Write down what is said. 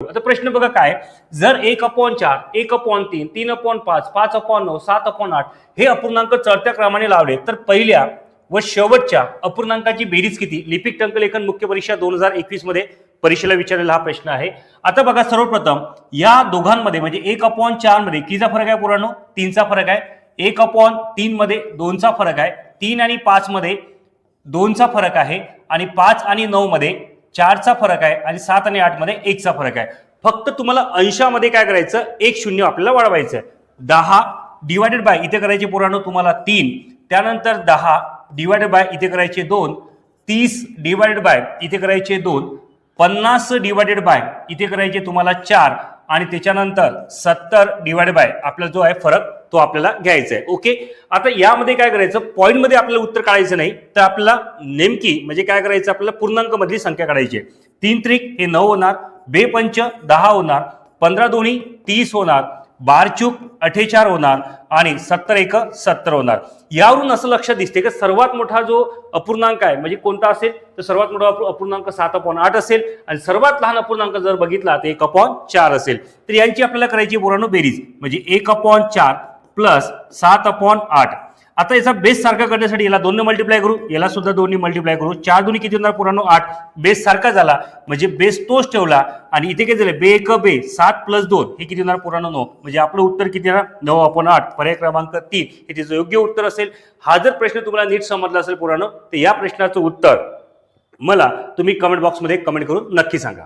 आता प्रश्न बघा काय, जर 1/4, 1/3, 3/5, 5/9, 7/8 हे अपूर्णांक चढत्या क्रमाने लावले तर पहिल्या व शेवटच्या अपूर्णांकाची बेरीज किती? लिपिक टंकलेखन मुख्य परीक्षा 2021 मध्ये परीक्षेला विचारलेला हा प्रश्न आहे. आता बघा सर्वप्रथम या दोघांमध्ये म्हणजे 1/4 मध्ये कितीचा फरक आहे पोरांनो? 3चा फरक आहे. 1/3 मध्ये 2चा फरक आहे. 3 आणि 5 मध्ये 2चा फरक आहे आणि 5 आणि 9 मध्ये 4चा फरक आहे आणि 7 आणि 8 मध्ये 1चा फरक आहे. फक्त तुम्हाला अंशामध्ये काय करायचं, 1 0 आपल्याला वाढवायचं. 10 डिवायडेड बाय इथे करायचे पोरांनो तुम्हाला 3, त्यानंतर 10 डिवायडेड बाय इथे करायचे 2, 30 डिवायडेड बाय इथे करायचे 2, 50 डिवायडेड बाय इथे करायचे तुम्हाला 4 आणि त्याच्यानंतर 70 डिवायडेड बाय आपला जो आहे फरक तो आपल्याला घ्यायचा आहे. ओके, आता यामध्ये काय करायचं, पॉईंट मध्ये आपल्याला उत्तर काढायचं नाही तर आपल्याला नेमकी म्हणजे काय करायचं, आपल्याला पूर्णांक मधली संख्या काढायची. 3 त्रिक हे 9 होणार, 2 पंच 10 होणार, 15 दोन्ही 30 होणार, 12 चूक 48 होणार आणि 70 एक 70 होणार. यावरून असं लक्षात दिसते की सर्वात मोठा जो अपूर्णांक आहे म्हणजे कोणता असेल तर सर्वात मोठा अपूर्णांक 7/8 असेल आणि सर्वात लहान अपूर्णांक जर बघितला तर 1/4 असेल. तर यांची आपल्याला करायची पोरांनो बेरीज म्हणजे 1/4 प्लस 7/8. आता याचा बेस सारखा करण्यासाठी याला 2 ने मल्टिप्लाय करू, याला सुद्धा 2 ने मल्टिप्लाय करू. 4 दोन्ही किती होणार पोरांनो? 8. बेस सारखा झाला म्हणजे बेस तोच ठेवला आणि इथे काय झालं, 2 1 2 7 प्लस 2 हे किती होणार पोरांनो? 9. म्हणजे आपलं उत्तर किती येणार? 9/8. पर्याय क्रमांक 3 हे तिचं योग्य उत्तर असेल. हा जर प्रश्न तुम्हाला नीट समजला असेल पोरांनो तर या प्रश्नाचं उत्तर मला तुम्ही कमेंट बॉक्समध्ये कमेंट करून नक्की सांगा.